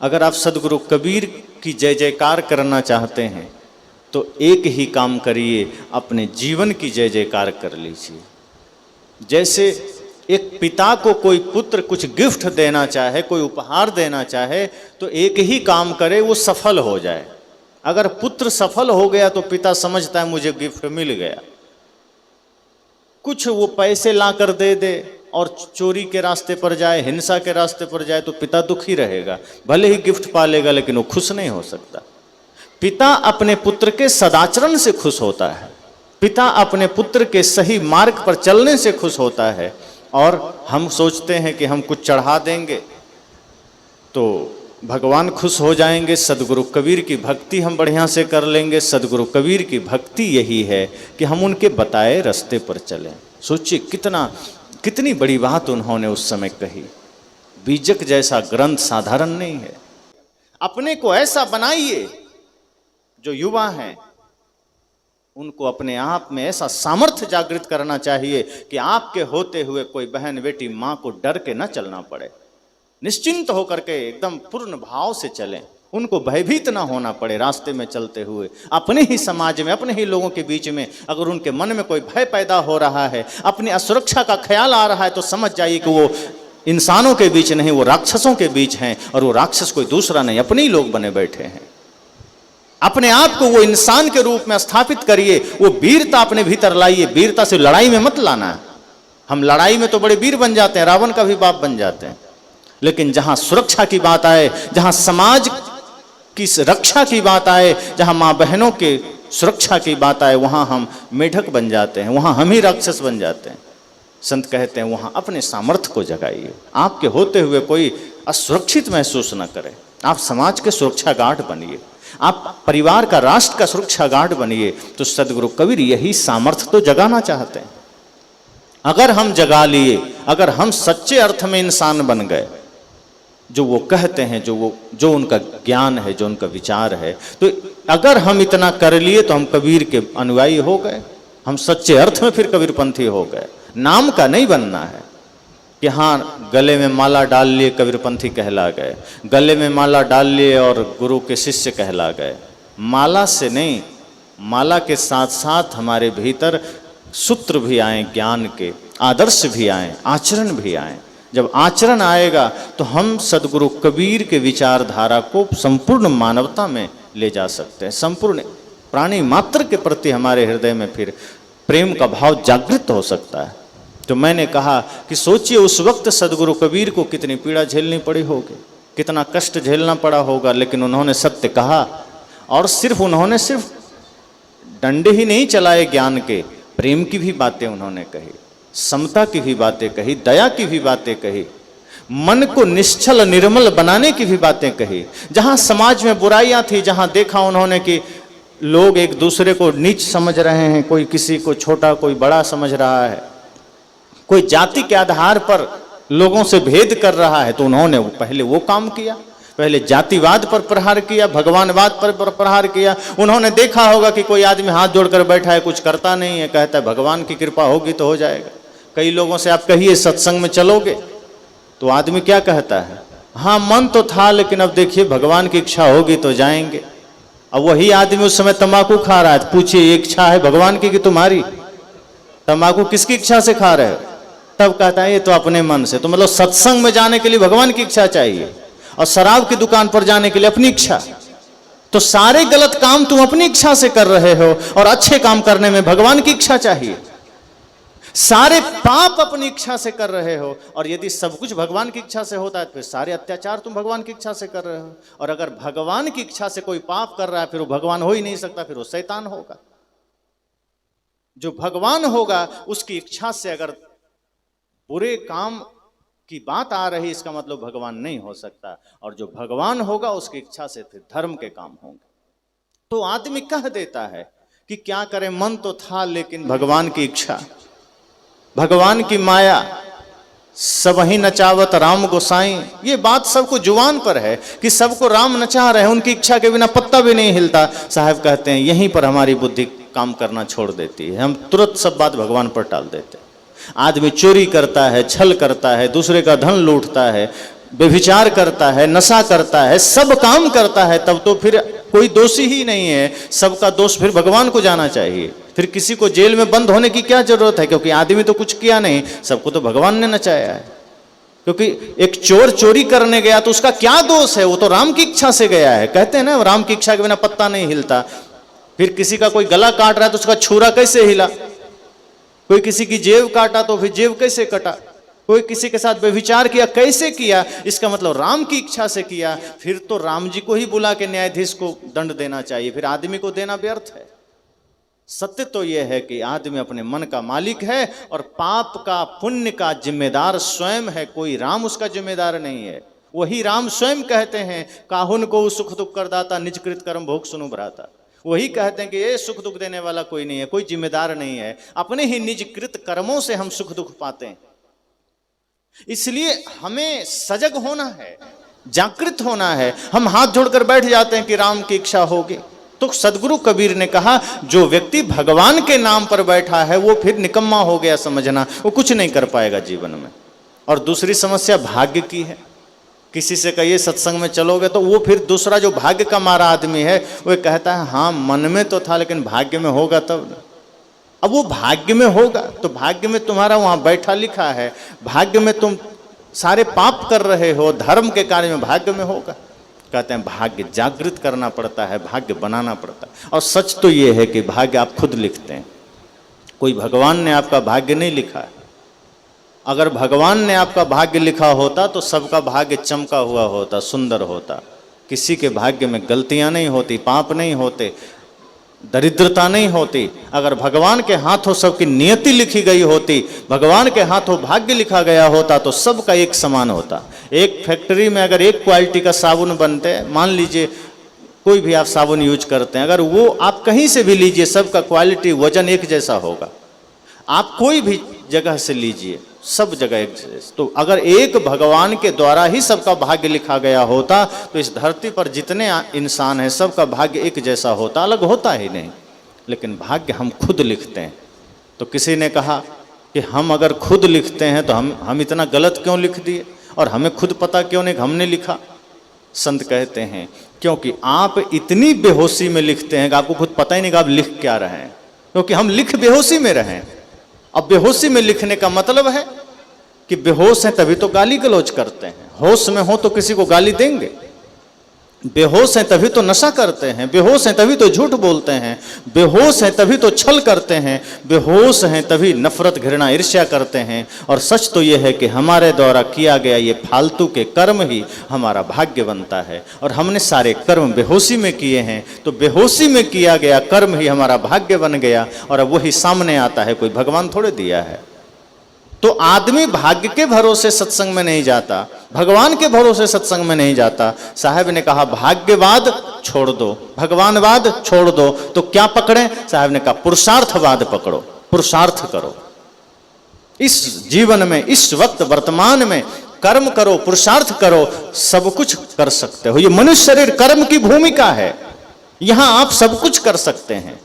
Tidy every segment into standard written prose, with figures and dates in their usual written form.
अगर आप सदगुरु कबीर की जय जयकार करना चाहते हैं तो एक ही काम करिए, अपने जीवन की जय जयकार कर लीजिए। जैसे एक पिता को कोई पुत्र कुछ गिफ्ट देना चाहे, कोई उपहार देना चाहे, तो एक ही काम करे, वो सफल हो जाए। अगर पुत्र सफल हो गया तो पिता समझता है मुझे गिफ्ट मिल गया। कुछ वो पैसे ला कर दे दे और चोरी के रास्ते पर जाए, हिंसा के रास्ते पर जाए, तो पिता दुखी रहेगा। भले ही गिफ्ट पालेगा लेकिन वो खुश नहीं हो सकता। पिता अपने पुत्र के सदाचरण से खुश होता है, पिता अपने पुत्र के सही मार्ग पर चलने से खुश होता है। और हम सोचते हैं कि हम कुछ चढ़ा देंगे तो भगवान खुश हो जाएंगे, सदगुरु कबीर की भक्ति हम बढ़िया से कर लेंगे। सदगुरु कबीर की भक्ति यही है कि हम उनके बताए रास्ते पर चलें। सोचिए कितनी बड़ी बात उन्होंने उस समय कही। बीजक जैसा ग्रंथ साधारण नहीं है। अपने को ऐसा बनाइए, जो युवा हैं उनको अपने आप में ऐसा सामर्थ्य जागृत करना चाहिए कि आपके होते हुए कोई बहन बेटी माँ को डर के न चलना पड़े। निश्चिंत होकर के एकदम पूर्ण भाव से चलें, उनको भयभीत ना होना पड़े रास्ते में चलते हुए। अपने ही समाज में, अपने ही लोगों के बीच में अगर उनके मन में कोई भय पैदा हो रहा है, अपनी असुरक्षा का ख्याल आ रहा है, तो समझ जाइए कि वो इंसानों के बीच नहीं, वो राक्षसों के बीच हैं। और वो राक्षस कोई दूसरा नहीं, अपने ही लोग बने बैठे हैं। अपने आप को वो इंसान के रूप में स्थापित करिए, वो वीरता अपने भीतर लाइए। वीरता से लड़ाई में मत लाना। हम लड़ाई में तो बड़े वीर बन जाते हैं, रावण का भी बाप बन जाते हैं, लेकिन जहां सुरक्षा की बात आए, जहां समाज की रक्षा की बात आए, जहां माँ बहनों के सुरक्षा की बात आए, वहां हम मेढक बन जाते हैं, वहां हम ही राक्षस बन जाते हैं। संत कहते हैं वहां अपने सामर्थ्य को जगाइए। आपके होते हुए कोई असुरक्षित महसूस न करे। आप समाज के सुरक्षा गार्ड बनिए, आप परिवार का, राष्ट्र का सुरक्षा गार्ड बनिए। तो सदगुरु कबीर यही सामर्थ्य तो जगाना चाहते हैं। अगर हम जगा लिए, अगर हम सच्चे अर्थ में इंसान बन गए, जो वो कहते हैं, जो उनका ज्ञान है, जो उनका विचार है, तो अगर हम इतना कर लिए तो हम कबीर के अनुयायी हो गए। हम सच्चे अर्थ में फिर कबीरपंथी हो गए। नाम का नहीं बनना है कि हाँ गले में माला डाल लिए कबीरपंथी कहला गए, गले में माला डाल लिए और गुरु के शिष्य कहला गए। माला से नहीं, माला के साथ साथ हमारे भीतर सूत्र भी आए, ज्ञान के आदर्श भी आए, आचरण भी आए। जब आचरण आएगा तो हम सदगुरु कबीर के विचारधारा को संपूर्ण मानवता में ले जा सकते हैं। संपूर्ण प्राणी मात्र के प्रति हमारे हृदय में फिर प्रेम का भाव जागृत हो सकता है। तो मैंने कहा कि सोचिए उस वक्त सदगुरु कबीर को कितनी पीड़ा झेलनी पड़ी होगी, कितना कष्ट झेलना पड़ा होगा, लेकिन उन्होंने सत्य कहा। और उन्होंने सिर्फ डंडे ही नहीं चलाए ज्ञान के, प्रेम की भी बातें उन्होंने कही, समता की भी बातें कही, दया की भी बातें कही, मन को निश्चल निर्मल बनाने की भी बातें कही। जहां समाज में बुराइयां थी, जहां देखा उन्होंने कि लोग एक दूसरे को नीच समझ रहे हैं, कोई किसी को छोटा कोई बड़ा समझ रहा है, कोई जाति के आधार पर लोगों से भेद कर रहा है, तो उन्होंने पहले वो काम किया। पहले जातिवाद पर प्रहार किया, भगवानवाद पर प्रहार किया। उन्होंने देखा होगा कि कोई आदमी हाथ जोड़कर बैठा है, कुछ करता नहीं है, कहता है भगवान की कृपा होगी तो हो जाएगा। कई लोगों से आप कहिए सत्संग में चलोगे, तो आदमी क्या कहता है, हाँ मन तो था लेकिन अब देखिए भगवान की इच्छा होगी तो जाएंगे। अब वही आदमी उस समय तंबाकू खा रहा है, पूछिए इच्छा है भगवान की कि तुम्हारी? तंबाकू किसकी इच्छा से खा रहे हो? तब कहता है ये तो अपने मन से। तो मतलब सत्संग में जाने के लिए भगवान की इच्छा चाहिए, और शराब की दुकान पर जाने के लिए अपनी इच्छा। तो सारे गलत काम तुम अपनी इच्छा से कर रहे हो, और अच्छे काम करने में भगवान की इच्छा चाहिए। सारे पाप अपनी इच्छा से कर रहे हो, और यदि सब कुछ भगवान की इच्छा से होता है तो फिर सारे अत्याचार तुम भगवान की इच्छा से कर रहे हो। और अगर भगवान की इच्छा से कोई पाप कर रहा है, फिर वो भगवान हो ही नहीं सकता, फिर वो शैतान होगा। जो भगवान होगा उसकी इच्छा से अगर बुरे काम की बात आ रही, इसका मतलब भगवान नहीं हो सकता। और जो भगवान होगा उसकी इच्छा से फिर धर्म के काम होंगे। तो आदमी कह देता है कि क्या करें, मन तो था लेकिन भगवान की इच्छा, भगवान की माया, सब ही नचावत राम गोसाई। ये बात सबको जुबान पर है कि सबको राम नचा रहे हैं, उनकी इच्छा के बिना पत्ता भी नहीं हिलता। साहब कहते हैं यहीं पर हमारी बुद्धि काम करना छोड़ देती है, हम तुरंत सब बात भगवान पर टाल देते हैं। आदमी चोरी करता है, छल करता है, दूसरे का धन लूटता है, व्यभिचार करता है, नशा करता है, सब काम करता है, तब तो फिर कोई दोषी ही नहीं है। सबका दोष फिर भगवान को जाना चाहिए। फिर किसी को जेल में बंद होने की क्या जरूरत है, क्योंकि आदमी तो कुछ किया नहीं, सबको तो भगवान ने नचाया है। क्योंकि एक चोर चोरी करने गया तो उसका क्या दोष है, वो तो राम की इच्छा से गया है। कहते हैं ना, राम की इच्छा के बिना पत्ता नहीं हिलता। फिर किसी का कोई गला काट रहा है तो उसका छुरा कैसे हिला, कोई किसी की जेब काटा तो फिर जेब कैसे कटा, कोई किसी के साथ व्यभिचार किया कैसे किया, इसका मतलब राम की इच्छा से किया। फिर तो राम जी को ही बुला के न्यायाधीश को दंड देना चाहिए, फिर आदमी को देना व्यर्थ है। सत्य तो यह है कि आदमी अपने मन का मालिक है और पाप का पुण्य का जिम्मेदार स्वयं है, कोई राम उसका जिम्मेदार नहीं है। वही राम स्वयं कहते हैं, काहुन को सुख दुख करदाता, निज कृत कर्म भोग सुनु भ्राता। वही कहते हैं कि ये सुख दुख देने वाला कोई नहीं है, कोई जिम्मेदार नहीं है, अपने ही निज कृत कर्मों से हम सुख दुख पाते हैं। इसलिए हमें सजग होना है, जागृत होना है। हम हाथ जोड़कर बैठ जाते हैं कि राम की इच्छा होगी। तो सदगुरु कबीर ने कहा, जो व्यक्ति भगवान के नाम पर बैठा है वो फिर निकम्मा हो गया समझना, वो कुछ नहीं कर पाएगा जीवन में। और दूसरी समस्या भाग्य की है। किसी से कहिए सत्संग में चलोगे तो वो फिर दूसरा जो भाग्य का मारा आदमी है वो कहता है हाँ मन में तो था लेकिन भाग्य में होगा तब। अब वो भाग्य में होगा तो भाग्य में तुम्हारा वहां बैठा लिखा है, भाग्य में तुम सारे पाप कर रहे हो, धर्म के कार्य में भाग्य में होगा। कहते हैं भाग्य जागृत करना पड़ता है, भाग्य बनाना पड़ता है। और सच तो ये है कि भाग्य आप खुद लिखते हैं, कोई भगवान ने आपका भाग्य नहीं लिखा है। अगर भगवान ने आपका भाग्य लिखा होता तो सबका भाग्य चमका हुआ होता, सुंदर होता। किसी के भाग्य में गलतियां नहीं होती, पाप नहीं होते, दरिद्रता नहीं होती। अगर भगवान के हाथों सबकी नियति लिखी गई होती, भगवान के हाथों भाग्य लिखा गया होता तो सबका एक समान होता। एक फैक्ट्री में अगर एक क्वालिटी का साबुन बनते, मान लीजिए कोई भी आप साबुन यूज करते हैं, अगर वो आप कहीं से भी लीजिए सबका क्वालिटी वजन एक जैसा होगा। आप कोई भी जगह से लीजिए सब जगह एक जैसा। तो अगर एक भगवान के द्वारा ही सबका भाग्य लिखा गया होता तो इस धरती पर जितने इंसान हैं सबका भाग्य एक जैसा होता, अलग होता ही नहीं। लेकिन भाग्य हम खुद लिखते हैं। तो किसी ने कहा कि हम अगर खुद लिखते हैं तो हम इतना गलत क्यों लिख दिए और हमें खुद पता क्यों नहीं हमने लिखा। संत कहते हैं क्योंकि आप इतनी बेहोशी में लिखते हैं कि आपको खुद पता ही नहीं कि आप लिख क्या रहे हैं, क्योंकि हम लिख बेहोशी में रहे हैं। अब बेहोशी में लिखने का मतलब है कि बेहोश हैं तभी तो गाली गलौज करते हैं, होश में हो तो किसी को गाली देंगे। बेहोश हैं तभी तो नशा करते हैं, बेहोश हैं तभी तो झूठ बोलते हैं, बेहोश हैं तभी तो छल करते हैं, बेहोश हैं तभी नफरत घृणा ईर्ष्या करते हैं। और सच तो यह है कि हमारे द्वारा किया गया ये फालतू के कर्म ही हमारा भाग्य बनता है। और हमने सारे कर्म बेहोशी में किए हैं तो बेहोशी में किया गया कर्म ही हमारा भाग्य बन गया और अब वही सामने आता है, कोई भगवान थोड़े दिया है। तो आदमी भाग्य के भरोसे सत्संग में नहीं जाता, भगवान के भरोसे सत्संग में नहीं जाता। साहब ने कहा भाग्यवाद छोड़ दो, भगवानवाद छोड़ दो, तो क्या पकड़े? साहब ने कहा पुरुषार्थवाद पकड़ो, पुरुषार्थ करो। इस जीवन में, इस वक्त वर्तमान में कर्म करो, पुरुषार्थ करो, सब कुछ कर सकते हो। ये मनुष्य शरीर कर्म की भूमिका है, यहां आप सब कुछ कर सकते हैं।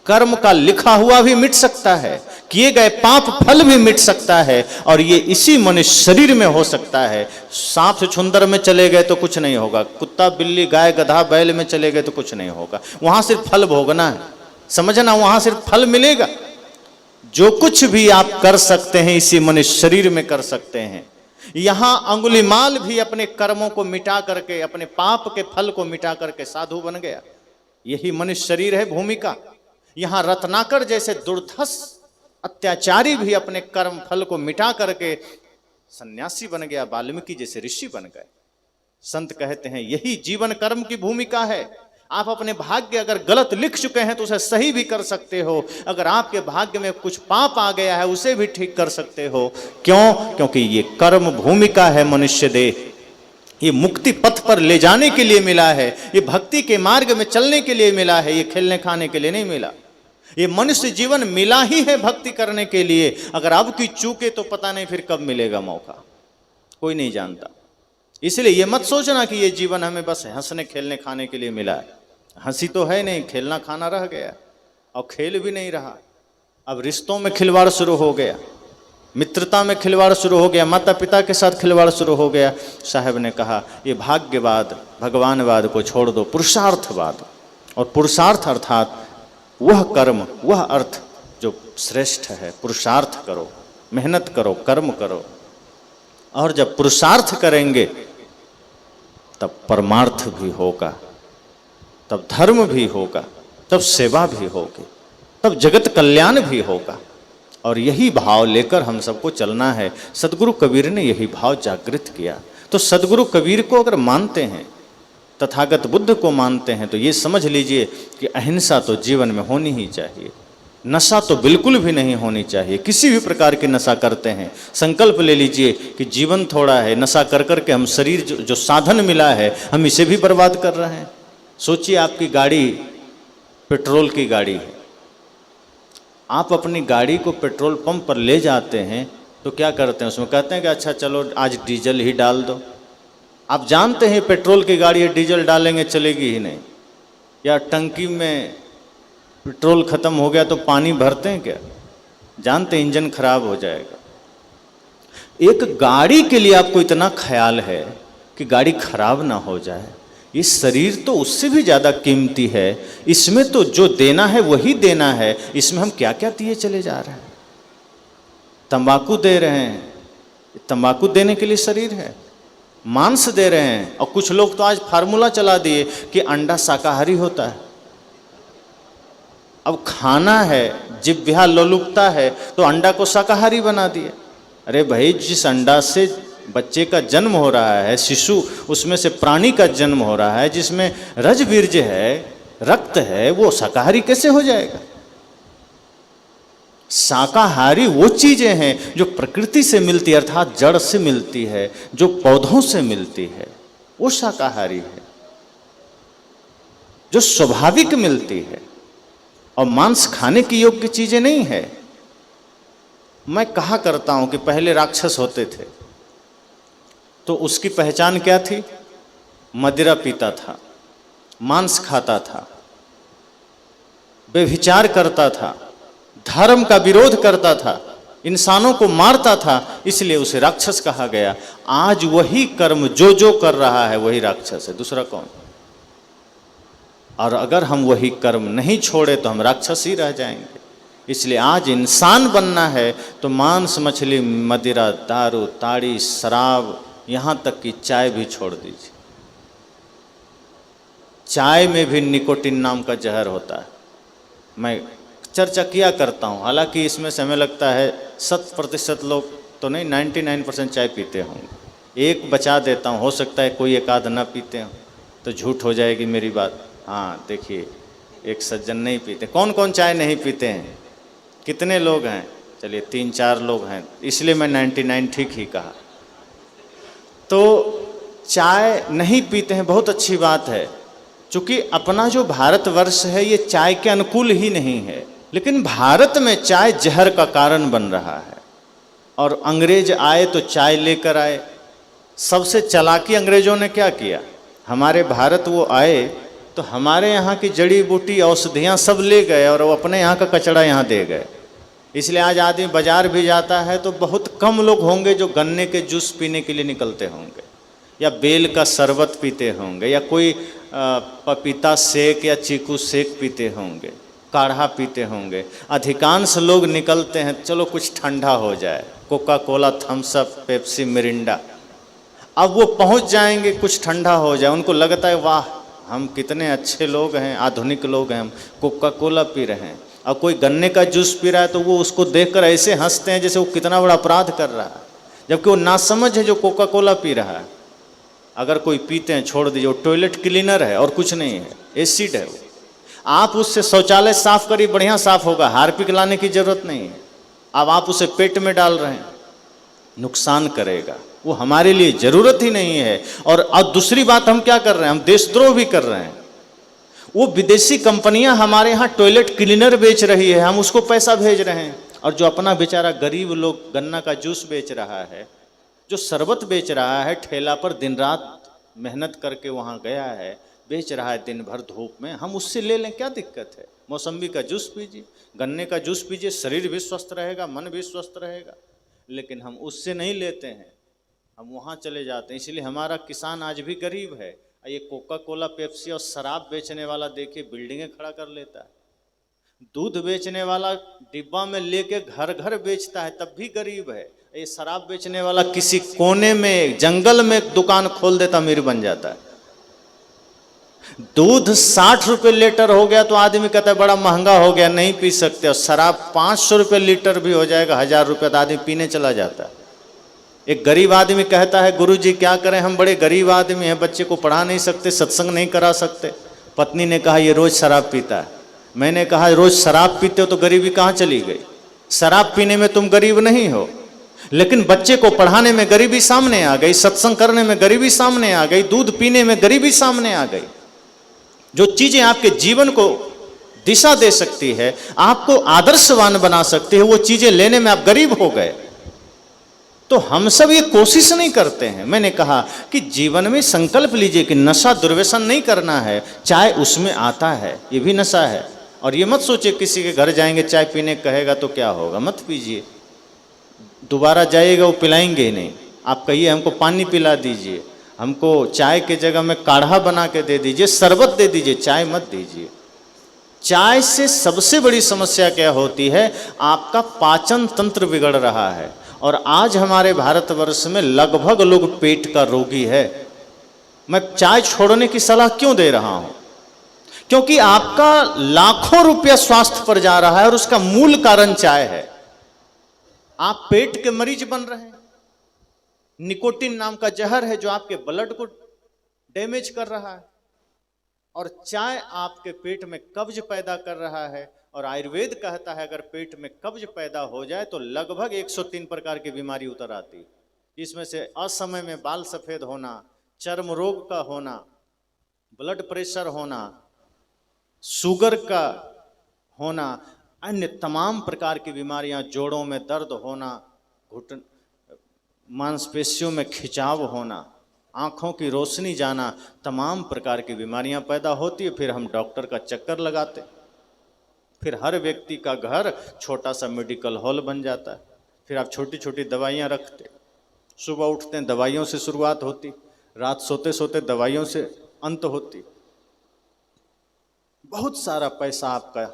कर्म का लिखा हुआ भी मिट सकता है, किए गए पाप फल भी मिट सकता है, और ये इसी मनुष्य शरीर में हो सकता है। सांप से छुंदर में चले गए तो कुछ नहीं होगा, कुत्ता बिल्ली गाय गधा बैल में चले गए तो कुछ नहीं होगा, वहां सिर्फ फल भोगना है, समझना, वहां सिर्फ फल मिलेगा। जो कुछ भी आप कर सकते हैं इसी मनुष्य शरीर में कर सकते हैं। यहां अंगुलीमाल भी अपने कर्मों को मिटा करके, अपने पाप के फल को मिटा करके साधु बन गया। यही मनुष्य शरीर है भूमिका। यहां रत्नाकर जैसे दुर्धर्ष अत्याचारी भी अपने कर्म फल को मिटा करके सन्यासी बन गया, वाल्मीकि जैसे ऋषि बन गए। संत कहते हैं यही जीवन कर्म की भूमिका है। आप अपने भाग्य अगर गलत लिख चुके हैं तो उसे सही भी कर सकते हो, अगर आपके भाग्य में कुछ पाप आ गया है उसे भी ठीक कर सकते हो। क्यों? क्योंकि ये कर्म भूमिका है मनुष्य देह। ये मुक्ति पथ पर ले जाने के लिए मिला है, ये भक्ति के मार्ग में चलने के लिए मिला है, ये खेलने खाने के लिए नहीं मिला। ये मनुष्य जीवन मिला ही है भक्ति करने के लिए। अगर अब की चूके तो पता नहीं फिर कब मिलेगा मौका, कोई नहीं जानता। इसलिए ये मत सोचना कि ये जीवन हमें बस हंसने खेलने खाने के लिए मिला है। हंसी तो है नहीं, खेलना खाना रह गया और खेल भी नहीं रहा। अब रिश्तों में खिलवाड़ शुरू हो गया। मित्रता में खिलवाड़ शुरू हो गया, माता पिता के साथ खिलवाड़ शुरू हो गया। साहब ने कहा ये भाग्यवाद, भगवानवाद को छोड़ दो, पुरुषार्थवाद। और पुरुषार्थ अर्थात वह कर्म, वह अर्थ जो श्रेष्ठ है। पुरुषार्थ करो, मेहनत करो, कर्म करो, और जब पुरुषार्थ करेंगे तब परमार्थ भी होगा, तब धर्म भी होगा, तब सेवा भी होगी, तब जगत कल्याण भी होगा। और यही भाव लेकर हम सबको चलना है। सदगुरु कबीर ने यही भाव जागृत किया। तो सदगुरु कबीर को अगर मानते हैं, तथागत बुद्ध को मानते हैं, तो ये समझ लीजिए कि अहिंसा तो जीवन में होनी ही चाहिए। नशा तो बिल्कुल भी नहीं होनी चाहिए। किसी भी प्रकार की नशा करते हैं, संकल्प ले लीजिए कि जीवन थोड़ा है, नशा कर कर के हम शरीर जो साधन मिला है हम इसे भी बर्बाद कर रहे हैं। सोचिए आपकी गाड़ी पेट्रोल की गाड़ी है, आप अपनी गाड़ी को पेट्रोल पंप पर ले जाते हैं तो क्या करते हैं, उसमें कहते हैं कि अच्छा चलो आज डीजल ही डाल दो। आप जानते हैं पेट्रोल की गाड़ी है, डीजल डालेंगे चलेगी ही नहीं। या टंकी में पेट्रोल ख़त्म हो गया तो पानी भरते हैं क्या, जानते हैं इंजन खराब हो जाएगा। एक गाड़ी के लिए आपको इतना ख्याल है कि गाड़ी खराब ना हो जाए। ये शरीर तो उससे भी ज़्यादा कीमती है, इसमें तो जो देना है वही देना है। इसमें हम क्या क्या दिए चले जा रहे हैं। तंबाकू दे रहे हैं, तंबाकू देने के लिए शरीर है। मांस दे रहे हैं, और कुछ लोग तो आज फार्मूला चला दिए कि अंडा शाकाहारी होता है। अब खाना है, जिह्वा लोलुपता है, तो अंडा को शाकाहारी बना दिए। अरे भाई, जिस अंडा से बच्चे का जन्म हो रहा है, शिशु, उसमें से प्राणी का जन्म हो रहा है, जिसमें रज-बीर्ज है, रक्त है, वो शाकाहारी कैसे हो जाएगा। शाकाहारी वो चीजें हैं जो प्रकृति से मिलती है, अर्थात जड़ से मिलती है, जो पौधों से मिलती है, वो शाकाहारी है, जो स्वाभाविक मिलती है। और मांस खाने की योग्य चीजें नहीं है। मैं कहा करता हूं कि पहले राक्षस होते थे तो उसकी पहचान क्या थी, मदिरा पीता था, मांस खाता था, व्यभिचार करता था, धर्म का विरोध करता था, इंसानों को मारता था, इसलिए उसे राक्षस कहा गया। आज वही कर्म जो जो कर रहा है वही राक्षस है, दूसरा कौन। और अगर हम वही कर्म नहीं छोड़े तो हम राक्षस ही रह जाएंगे। इसलिए आज इंसान बनना है तो मांस, मछली, मदिरा, दारू, ताड़ी, शराब, यहाँ तक कि चाय भी छोड़ दीजिए। चाय में भी निकोटिन नाम का जहर होता है। मैं चर्चा किया करता हूँ, हालांकि इसमें से हमें लगता है 100% लोग तो नहीं, 99% चाय पीते होंगे। एक बचा देता हूँ, हो सकता है कोई एक आध ना पीते हो तो झूठ हो जाएगी मेरी बात। हाँ देखिए, एक सज्जन नहीं पीते। कौन कौन चाय नहीं पीते हैं, कितने लोग हैं, चलिए 3-4 लोग हैं, इसलिए मैं 99 ठीक ही कहा। तो चाय नहीं पीते हैं, बहुत अच्छी बात है, क्योंकि अपना जो भारतवर्ष है ये चाय के अनुकूल ही नहीं है। लेकिन भारत में चाय जहर का कारण बन रहा है। और अंग्रेज आए तो चाय लेकर आए। सबसे चालाकी अंग्रेजों ने क्या किया, हमारे भारत वो आए तो हमारे यहाँ की जड़ी बूटी औषधियाँ सब ले गए और वो अपने यहाँ का कचरा यहाँ दे गए। इसलिए आज आदमी बाजार भी जाता है तो बहुत कम लोग होंगे जो गन्ने के जूस पीने के लिए निकलते होंगे, या बेल का शरबत पीते होंगे, या कोई पपीता शेक या चीकू शेक पीते होंगे, काढ़ा पीते होंगे। अधिकांश लोग निकलते हैं चलो कुछ ठंडा हो जाए, Coca Cola, Thums Up, Pepsi, Mirinda. अब वो पहुंच जाएंगे कुछ ठंडा हो जाए, उनको लगता है वाह हम कितने अच्छे लोग हैं, आधुनिक लोग हैं, हम कोका कोला पी रहे हैं। और कोई गन्ने का जूस पी रहा है तो वो उसको देखकर ऐसे हंसते हैं जैसे वो कितना बड़ा अपराध कर रहा है, जबकि वो नासमझ है जो कोका कोला पी रहा है। अगर कोई पीते हैं छोड़ दीजिए, वो टॉयलेट क्लीनर है और कुछ नहीं है, एसिड है वो। आप उससे शौचालय साफ करिए, बढ़िया साफ होगा, हार्पिक लाने की जरूरत नहीं है। अब आप उसे पेट में डाल रहे हैं, नुकसान करेगा, वो हमारे लिए जरूरत ही नहीं है। और दूसरी बात हम क्या कर रहे हैं, हम देशद्रोह भी कर रहे हैं। वो विदेशी कंपनियां हमारे यहाँ टॉयलेट क्लीनर बेच रही है, हम उसको पैसा भेज रहे हैं। और जो अपना बेचारा गरीब लोग गन्ना का जूस बेच रहा है, जो शरबत बेच रहा है, ठेला पर दिन रात मेहनत करके वहाँ गया है, बेच रहा है दिन भर धूप में, हम उससे ले लें, क्या दिक्कत है। मौसम्बी का जूस पीजिए, गन्ने का जूस पीजिए, शरीर भी स्वस्थ रहेगा, मन भी स्वस्थ रहेगा। लेकिन हम उससे नहीं लेते हैं, हम वहाँ चले जाते हैं। इसलिए हमारा किसान आज भी गरीब है। ये कोका कोला, पेप्सी और शराब बेचने वाला देखिए बिल्डिंगें खड़ा कर लेता है, दूध बेचने वाला डिब्बा में लेके घर घर बेचता है, तब भी गरीब है। ये शराब बेचने वाला किसी कोने में जंगल में दुकान खोल देता, अमीर बन जाता है। दूध 60 रुपये लीटर हो गया तो आदमी कहता है बड़ा महंगा हो गया, नहीं पी सकते। और शराब 500 रुपये लीटर भी हो जाएगा, 1000 रुपये, तो आदमी पीने चला जाता है। एक गरीब आदमी कहता है गुरुजी क्या करें, हम बड़े गरीब आदमी हैं, बच्चे को पढ़ा नहीं सकते, सत्संग नहीं करा सकते। पत्नी ने कहा ये रोज शराब पीता है। मैंने कहा रोज शराब पीते हो तो गरीबी कहाँ चली गई? शराब पीने में तुम गरीब नहीं हो, लेकिन बच्चे को पढ़ाने में गरीबी सामने आ गई, सत्संग करने में गरीबी सामने आ गई, दूध पीने में गरीबी सामने आ गई। जो चीजें आपके जीवन को दिशा दे सकती है, आपको आदर्शवान बना सकती है, वो चीजें लेने में आप गरीब हो गए। तो हम सब ये कोशिश नहीं करते हैं। मैंने कहा कि जीवन में संकल्प लीजिए कि नशा दुर्व्यसन नहीं करना है, चाय उसमें आता है, ये भी नशा है। और ये मत सोचिए किसी के घर जाएंगे चाय पीने कहेगा तो क्या होगा, मत पीजिए। दोबारा जाइएगा वो पिलाएंगे ही नहीं। आप कहिए हमको पानी पिला दीजिए, हमको चाय के जगह में काढ़ा बना के दे दीजिए, शरबत दे दीजिए, चाय मत दीजिए। चाय से सबसे बड़ी समस्या क्या होती है, आपका पाचन तंत्र बिगड़ रहा है। और आज हमारे भारतवर्ष में लगभग लोग पेट का रोगी है। मैं चाय छोड़ने की सलाह क्यों दे रहा हूं? क्योंकि आपका लाखों रुपया स्वास्थ्य पर जा रहा है और उसका मूल कारण चाय है। आप पेट के मरीज बन रहे हैं। निकोटिन नाम का जहर है जो आपके ब्लड को डैमेज कर रहा है, और चाय आपके पेट में कब्ज पैदा कर रहा है। और आयुर्वेद कहता है अगर पेट में कब्ज पैदा हो जाए तो लगभग 103 प्रकार की बीमारी उतर आती, इसमें से असमय में बाल सफेद होना, चर्म रोग का होना, ब्लड प्रेशर होना, शुगर का होना, अन्य तमाम प्रकार की बीमारियां, जोड़ों में दर्द होना, घुटन मांसपेशियों में खिंचाव होना, आँखों की रोशनी जाना, तमाम प्रकार की बीमारियां पैदा होती है। फिर हम डॉक्टर का चक्कर लगाते, फिर हर व्यक्ति का घर छोटा सा मेडिकल हॉल बन जाता है। फिर आप छोटी छोटी दवाइयां रखते, सुबह उठते हैं दवाइयों से शुरुआत होती, रात सोते सोते दवाइयों से अंत होती। बहुत सारा पैसा आपका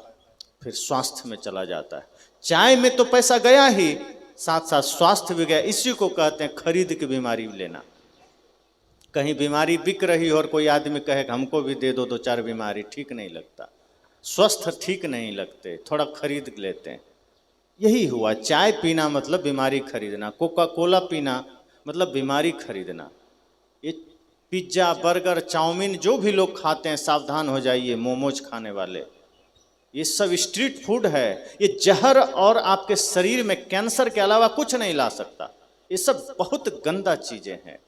फिर स्वास्थ्य में चला जाता है। चाय में तो पैसा गया ही, साथ साथ स्वास्थ्य भी गया। इसी को कहते हैं खरीद के बीमारी लेना। कहीं बीमारी बिक रही हो और कोई आदमी कहे हमको भी दे दो 2-4 बीमारी, ठीक नहीं लगता, स्वस्थ ठीक नहीं लगते, थोड़ा खरीद लेते हैं। यही हुआ, चाय पीना मतलब बीमारी खरीदना, कोका कोला पीना मतलब बीमारी खरीदना। ये पिज्ज़ा, बर्गर, चाउमीन जो भी लोग खाते हैं सावधान हो जाइए, मोमोज खाने वाले, ये सब स्ट्रीट फूड है। ये जहर और आपके शरीर में कैंसर के अलावा कुछ नहीं ला सकता। ये सब बहुत गंदा चीज़ें हैं।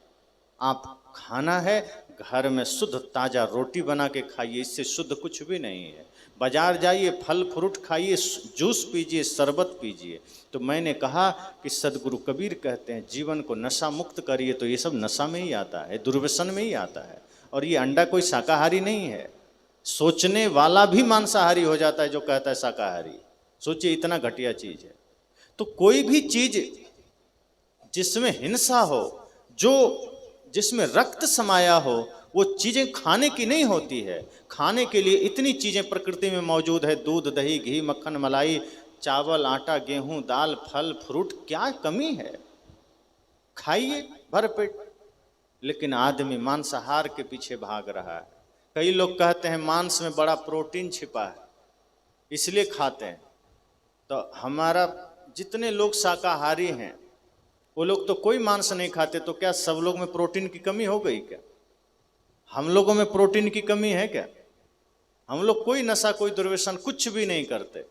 आप खाना है घर में शुद्ध ताज़ा रोटी बना के खाइए, इससे शुद्ध कुछ भी नहीं है। बाजार जाइए, फल फ्रूट खाइए, जूस पीजिए, शरबत पीजिए। तो मैंने कहा कि सदगुरु कबीर कहते हैं जीवन को नशा मुक्त करिए, तो ये सब नशा में ही आता है, दुर्व्यसन में ही आता है। और ये अंडा कोई शाकाहारी नहीं है। सोचने वाला भी मांसाहारी हो जाता है जो कहता है शाकाहारी। सोचिए इतना घटिया चीज़ है। तो कोई भी चीज़ जिसमें हिंसा हो, जो जिसमें रक्त समाया हो, वो चीज़ें खाने की नहीं होती है। खाने के लिए इतनी चीज़ें प्रकृति में मौजूद है, दूध, दही, घी, मक्खन, मलाई, चावल, आटा, गेहूं, दाल, फल, फ्रूट, क्या कमी है? खाइए भरपेट। लेकिन आदमी मांसाहार के पीछे भाग रहा है। कई लोग कहते हैं मांस में बड़ा प्रोटीन छिपा है इसलिए खाते हैं। तो हमारा जितने लोग शाकाहारी हैं वो लोग तो कोई मांस नहीं खाते, तो क्या सब लोग में प्रोटीन की कमी हो गई क्या? हम लोगों में प्रोटीन की कमी है क्या? हम लोग कोई नशा, कोई दुर्व्यसन कुछ भी नहीं करते,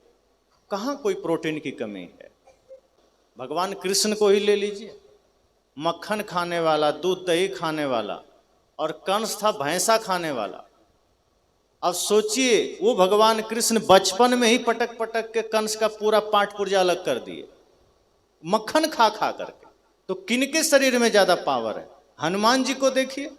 कहाँ कोई प्रोटीन की कमी है? भगवान कृष्ण को ही ले लीजिए, मक्खन खाने वाला, दूध दही खाने वाला, और कंस था भैंसा खाने वाला। अब सोचिए वो भगवान कृष्ण बचपन में ही पटक पटक के कंस का पूरा पाठ पुर्जा अलग कर दिए, मक्खन खा खा करके। तो किनके शरीर में ज्यादा पावर है? हनुमान जी को देखिए,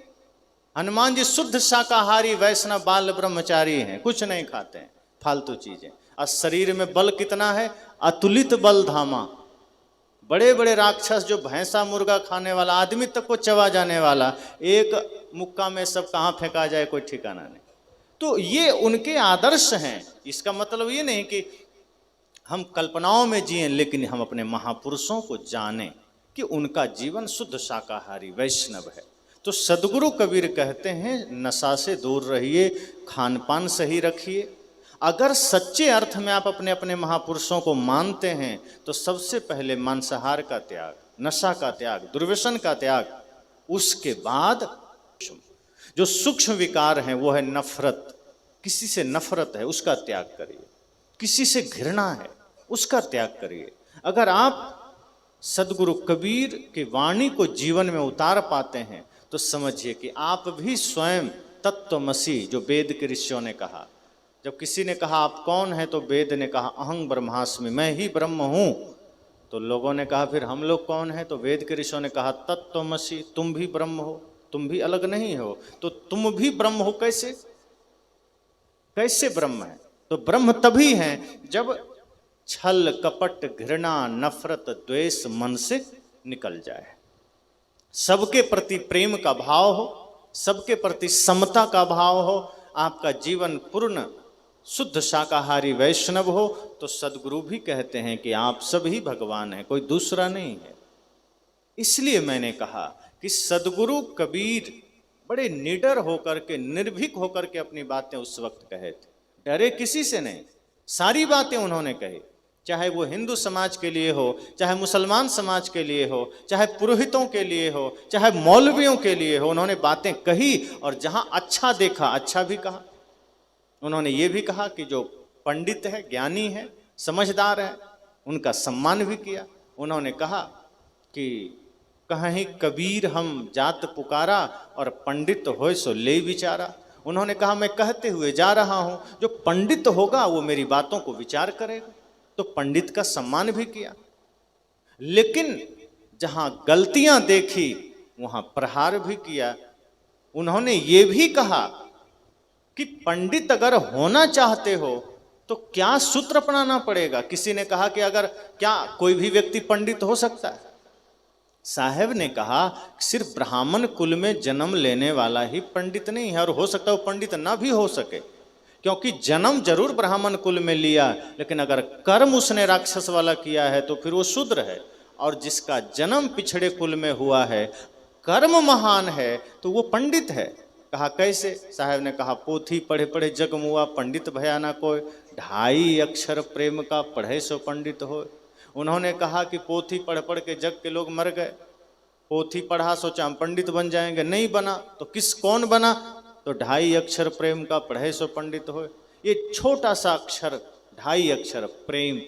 हनुमान जी शुद्ध शाकाहारी वैष्णव बाल ब्रह्मचारी हैं, कुछ नहीं खाते हैं फालतू चीजें। और शरीर में बल कितना है? अतुलित बल धामा, बड़े बड़े राक्षस जो भैंसा मुर्गा खाने वाला, आदमी तक को चबा जाने वाला, एक मुक्का में सब कहाँ फेंका जाए कोई ठिकाना नहीं। तो ये उनके आदर्श हैं। इसका मतलब ये नहीं कि हम कल्पनाओं में जिएं, लेकिन हम अपने महापुरुषों को जानें कि उनका जीवन शुद्ध शाकाहारी वैष्णव है। तो सदगुरु कबीर कहते हैं नशा से दूर रहिए, खान पान सही रखिए। अगर सच्चे अर्थ में आप अपने अपने महापुरुषों को मानते हैं तो सबसे पहले मांसाहार का त्याग, नशा का त्याग, दुर्व्यसन का त्याग, उसके बाद जो सूक्ष्म विकार हैं वो है नफरत। किसी से नफरत है उसका त्याग करिए, किसी से घृणा है उसका त्याग करिए। अगर आप सदगुरु कबीर की वाणी को जीवन में उतार पाते हैं तो समझिए कि आप भी स्वयं तत्वमसि, जो वेद के ऋषियों ने कहा। जब किसी ने कहा आप कौन हैं, तो वेद ने कहा अहं ब्रह्मास्मि, मैं ही ब्रह्म हूँ। तो लोगों ने कहा फिर हम लोग कौन हैं, तो वेद के ऋषियों ने कहा तत्वमसि, तुम भी ब्रह्म हो, तुम भी अलग नहीं हो। तो तुम भी ब्रह्म हो कैसे, कैसे ब्रह्म है? तो ब्रह्म तभी हैं जब छल कपट घृणा नफरत द्वेष मन से निकल जाए, सबके प्रति प्रेम का भाव हो, सबके प्रति समता का भाव हो, आपका जीवन पूर्ण शुद्ध शाकाहारी वैष्णव हो, तो सदगुरु भी कहते हैं कि आप सभी भगवान हैं, कोई दूसरा नहीं है। इसलिए मैंने कहा कि सदगुरु कबीर बड़े निडर होकर के, निर्भीक होकर के अपनी बातें उस वक्त कहे थे, डरे किसी से नहीं। सारी बातें उन्होंने कही, चाहे वो हिंदू समाज के लिए हो, चाहे मुसलमान समाज के लिए हो, चाहे पुरोहितों के लिए हो, चाहे मौलवियों के लिए हो, उन्होंने बातें कही। और जहां अच्छा देखा अच्छा भी कहा। उन्होंने ये भी कहा कि जो पंडित है, ज्ञानी है, समझदार है, उनका सम्मान भी किया। उन्होंने कहा कि कहीं कबीर हम जात पुकारा और पंडित होय सो ले विचारा। उन्होंने कहा मैं कहते हुए जा रहा हूं, जो पंडित होगा वो मेरी बातों को विचार करेगा। तो पंडित का सम्मान भी किया, लेकिन जहां गलतियां देखी वहां प्रहार भी किया। उन्होंने ये भी कहा कि पंडित अगर होना चाहते हो तो क्या सूत्र अपनाना पड़ेगा। किसी ने कहा कि अगर क्या कोई भी व्यक्ति पंडित हो सकता है? साहब ने कहा सिर्फ ब्राह्मण कुल में जन्म लेने वाला ही पंडित नहीं है, और हो सकता है वो पंडित ना भी हो सके, क्योंकि जन्म जरूर ब्राह्मण कुल में लिया, लेकिन अगर कर्म उसने राक्षस वाला किया है तो फिर वो शूद्र है। और जिसका जन्म पिछड़े कुल में हुआ है, कर्म महान है, तो वो पंडित है। कहा कैसे? साहब ने कहा पोथी पढ़े पढ़े जग मुआ, पंडित भया ना कोई, 2.5 अक्षर प्रेम का पढ़े सो पंडित हो। उन्होंने कहा कि पोथी पढ़ पढ़ के जग के लोग मर गए, पोथी पढ़ा सोचा हम पंडित बन जाएंगे, नहीं बना तो कौन बना? तो 2.5 अक्षर प्रेम का पढ़े सो पंडित हो। ये छोटा सा अक्षर 2.5 अक्षर प्रेम,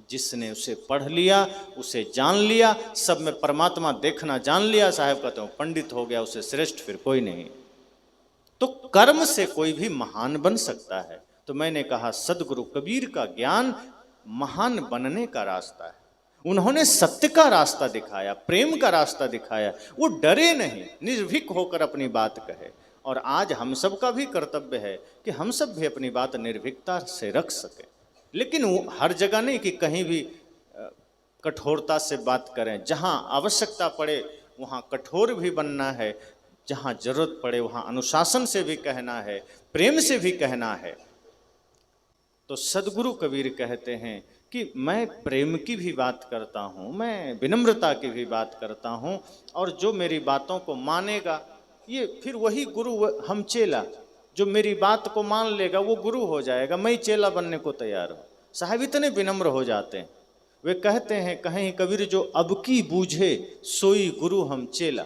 जिसने उसे पढ़ लिया, उसे जान लिया, सब में परमात्मा देखना जान लिया, साहब कहते हो पंडित हो गया, उसे श्रेष्ठ फिर कोई नहीं। तो कर्म से कोई भी महान बन सकता है। तो मैंने कहा सदगुरु कबीर का ज्ञान महान बनने का रास्ता है। उन्होंने सत्य का रास्ता दिखाया, प्रेम का रास्ता दिखाया। वो डरे नहीं, निर्भीक होकर अपनी बात कहे। और आज हम सब का भी कर्तव्य है कि हम सब भी अपनी बात निर्भीकता से रख सकें, लेकिन वो हर जगह नहीं कि कहीं भी कठोरता से बात करें। जहां आवश्यकता पड़े वहां कठोर भी बनना है, जहां जरूरत पड़े वहां अनुशासन से भी कहना है, प्रेम से भी कहना है। तो सदगुरु कबीर कहते हैं कि मैं प्रेम की भी बात करता हूँ, मैं विनम्रता की भी बात करता हूँ, और जो मेरी बातों को मानेगा ये फिर वही गुरु, हम चेला। जो मेरी बात को मान लेगा वो गुरु हो जाएगा, मैं चेला बनने को तैयार हूँ। साहब इतने विनम्र हो जाते हैं। वे कहते हैं कहीं कबीर जो अब की बूझे सोई गुरु हम चेला।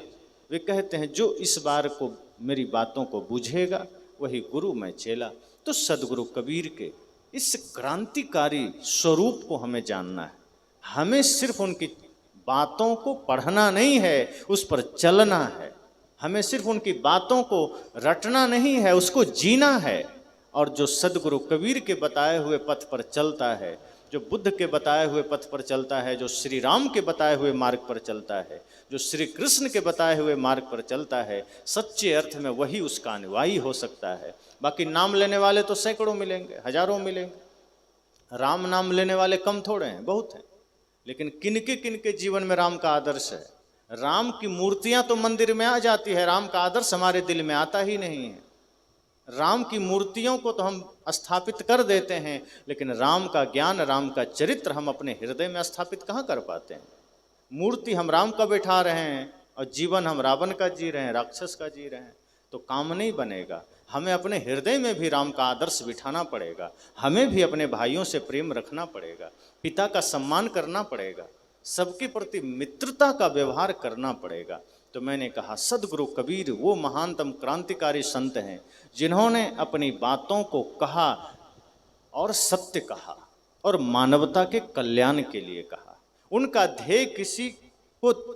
वे कहते हैं जो इस बार को मेरी बातों को बूझेगा वही गुरु, मैं चेला। तो सदगुरु कबीर के इस क्रांतिकारी स्वरूप को हमें जानना है। हमें सिर्फ उनकी बातों को पढ़ना नहीं है, उस पर चलना है। हमें सिर्फ उनकी बातों को रटना नहीं है, उसको जीना है। और जो सदगुरु कबीर के बताए हुए पथ पर चलता है, जो बुद्ध के बताए हुए पथ पर चलता है, जो श्री राम के बताए हुए मार्ग पर चलता है, जो श्री कृष्ण के बताए हुए मार्ग पर चलता है, सच्चे अर्थ में वही उसका अनुयायी हो सकता है। बाकी नाम लेने वाले तो सैकड़ों मिलेंगे, हजारों मिलेंगे। राम नाम लेने वाले कम थोड़े हैं, बहुत हैं। लेकिन किनके जीवन में राम का आदर्श है? राम की मूर्तियां तो मंदिर में आ जाती है, राम का आदर्श हमारे दिल में आता ही नहीं है। राम की मूर्तियों को तो हम स्थापित कर देते हैं, लेकिन राम का ज्ञान, राम का चरित्र हम अपने हृदय में स्थापित कहाँ कर पाते हैं। मूर्ति हम राम का बैठा रहे हैं और जीवन हम रावण का जी रहे हैं, राक्षस का जी रहे हैं, तो काम नहीं बनेगा। हमें अपने हृदय में भी राम का आदर्श बिठाना पड़ेगा, हमें भी अपने भाइयों से प्रेम रखना पड़ेगा, पिता का सम्मान करना पड़ेगा, सबके प्रति मित्रता का व्यवहार करना पड़ेगा। तो मैंने कहा सदगुरु कबीर वो महानतम क्रांतिकारी संत हैं जिन्होंने अपनी बातों को कहा और सत्य कहा और मानवता के कल्याण के लिए कहा। उनका ध्येय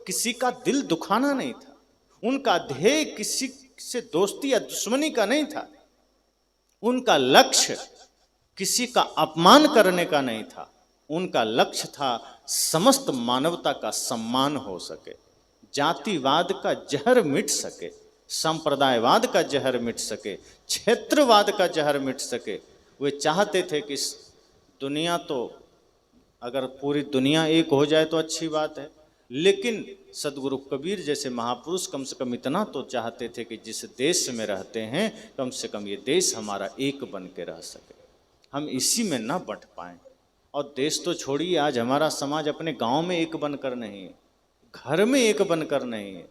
किसी का दिल दुखाना नहीं था, उनका ध्येय किसी से दोस्ती या दुश्मनी का नहीं था, उनका लक्ष्य किसी का अपमान करने का नहीं था, उनका लक्ष्य था समस्त मानवता का सम्मान हो सके, जातिवाद का जहर मिट सके, संप्रदायवाद का जहर मिट सके, क्षेत्रवाद का जहर मिट सके। वे चाहते थे कि दुनिया तो अगर पूरी दुनिया एक हो जाए तो अच्छी बात है, लेकिन सदगुरु कबीर जैसे महापुरुष कम से कम इतना तो चाहते थे कि जिस देश में रहते हैं कम से कम ये देश हमारा एक बन के रह सके, हम इसी में ना बंट पाएं। और देश तो छोड़िए, आज हमारा समाज अपने गांव में एक बनकर नहीं है, घर में एक बनकर नहीं है।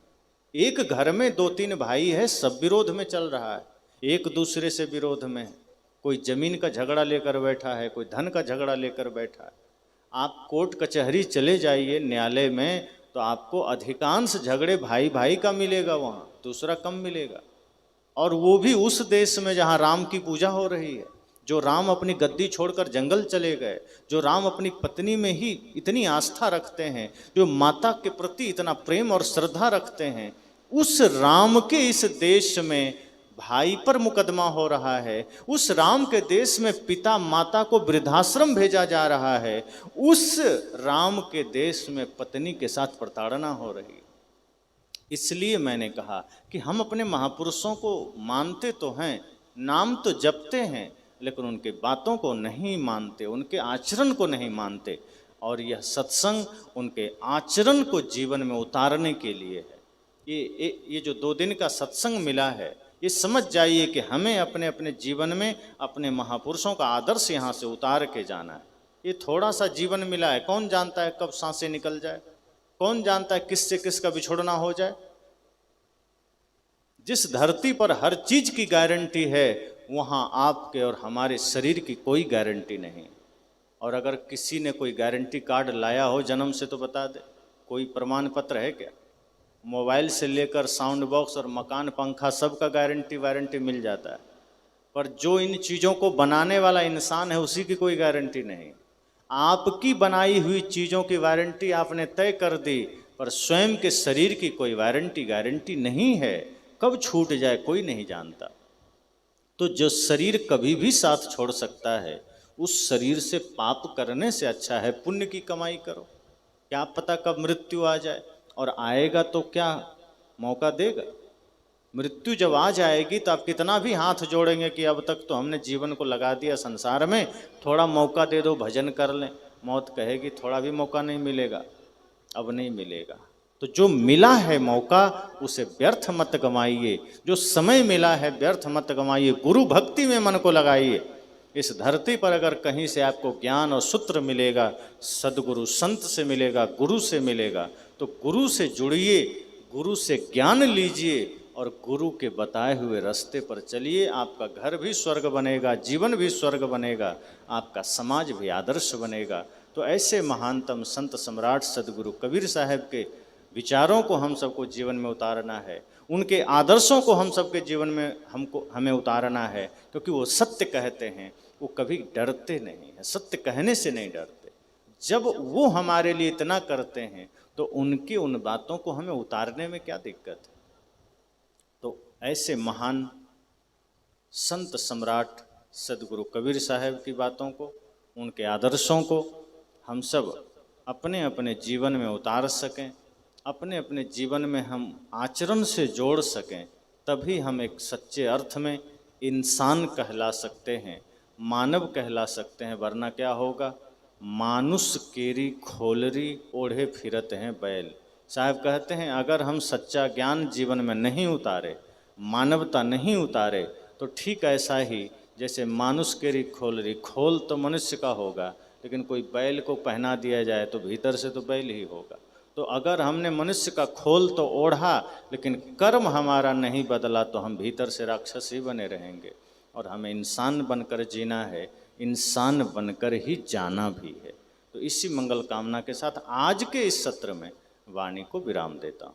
एक घर में 2-3 भाई है, सब विरोध में चल रहा है, एक दूसरे से विरोध में है। कोई जमीन का झगड़ा लेकर बैठा है, कोई धन का झगड़ा लेकर बैठा है। आप कोर्ट कचहरी चले जाइए, न्यायालय में, तो आपको अधिकांश झगड़े भाई भाई का मिलेगा, वहाँ दूसरा कम मिलेगा। और वो भी उस देश में जहाँ राम की पूजा हो रही है, जो राम अपनी गद्दी छोड़कर जंगल चले गए, जो राम अपनी पत्नी में ही इतनी आस्था रखते हैं, जो माता के प्रति इतना प्रेम और श्रद्धा रखते हैं, उस राम के इस देश में भाई पर मुकदमा हो रहा है, उस राम के देश में पिता माता को वृद्धाश्रम भेजा जा रहा है, उस राम के देश में पत्नी के साथ प्रताड़ना हो रही है। इसलिए मैंने कहा कि हम अपने महापुरुषों को मानते तो हैं, नाम तो जपते हैं, लेकिन उनके बातों को नहीं मानते, उनके आचरण को नहीं मानते। और यह सत्संग उनके आचरण को जीवन में उतारने के लिए है। ये जो 2 दिन का सत्संग मिला है, ये समझ जाइए कि हमें अपने अपने जीवन में अपने महापुरुषों का आदर्श यहाँ से उतार के जाना है। ये थोड़ा सा जीवन मिला है, कौन जानता है कब सांसें निकल जाए, कौन जानता है किससे किसका बिछोड़ना हो जाए। जिस धरती पर हर चीज की गारंटी है, वहाँ आपके और हमारे शरीर की कोई गारंटी नहीं। और अगर किसी ने कोई गारंटी कार्ड लाया हो जन्म से तो बता दे, कोई प्रमाण पत्र है क्या? मोबाइल से लेकर साउंड बॉक्स और मकान पंखा सब का वारंटी मिल जाता है, पर जो इन चीज़ों को बनाने वाला इंसान है उसी की कोई गारंटी नहीं। आपकी बनाई हुई चीज़ों की वारंटी आपने तय कर दी, पर स्वयं के शरीर की कोई गारंटी नहीं है। कब छूट जाए कोई नहीं जानता। तो जो शरीर कभी भी साथ छोड़ सकता है, उस शरीर से पाप करने से अच्छा है पुण्य की कमाई करो। क्या पता कब मृत्यु आ जाए, और आएगा तो क्या मौका देगा। मृत्यु जब आ जाएगी तो आप कितना भी हाथ जोड़ेंगे कि अब तक तो हमने जीवन को लगा दिया संसार में, थोड़ा मौका दे दो, भजन कर लें। मौत कहेगी थोड़ा भी मौका नहीं मिलेगा, अब नहीं मिलेगा। तो जो मिला है मौका उसे व्यर्थ मत गंवाइए, जो समय मिला है व्यर्थ मत गंवाइए। गुरु भक्ति में मन को लगाइए। इस धरती पर अगर कहीं से आपको ज्ञान और सूत्र मिलेगा, सदगुरु संत से मिलेगा, गुरु से मिलेगा, तो गुरु से जुड़िए, गुरु से ज्ञान लीजिए और गुरु के बताए हुए रास्ते पर चलिए। आपका घर भी स्वर्ग बनेगा, जीवन भी स्वर्ग बनेगा, आपका समाज भी आदर्श बनेगा। तो ऐसे महानतम संत सम्राट सदगुरु कबीर साहब के विचारों को हम सबको जीवन में उतारना है, उनके आदर्शों को हम सबके जीवन में हमें उतारना है, क्योंकि वो सत्य कहते हैं, वो कभी डरते नहीं हैं, सत्य कहने से नहीं डरते। जब वो हमारे लिए इतना करते हैं तो उनकी उन बातों को हमें उतारने में क्या दिक्कत है। तो ऐसे महान संत सम्राट सदगुरु कबीर साहब की बातों को, उनके आदर्शों को हम सब अपने अपने जीवन में उतार सकें, अपने अपने जीवन में हम आचरण से जोड़ सकें, तभी हम एक सच्चे अर्थ में इंसान कहला सकते हैं, मानव कहला सकते हैं। वरना क्या होगा, मानुष केरी खोलरी ओढ़े फिरत हैं बैल। साहब कहते हैं अगर हम सच्चा ज्ञान जीवन में नहीं उतारे, मानवता नहीं उतारे, तो ठीक ऐसा ही जैसे मानुष केरी खोलरी, खोल तो मनुष्य का होगा लेकिन कोई बैल को पहना दिया जाए तो भीतर से तो बैल ही होगा। तो अगर हमने मनुष्य का खोल तो ओढ़ा लेकिन कर्म हमारा नहीं बदला तो हम भीतर से राक्षस ही बने रहेंगे। और हमें इंसान बनकर जीना है, इंसान बनकर ही जाना भी है। तो इसी मंगल कामना के साथ आज के इस सत्र में वाणी को विराम देता हूँ।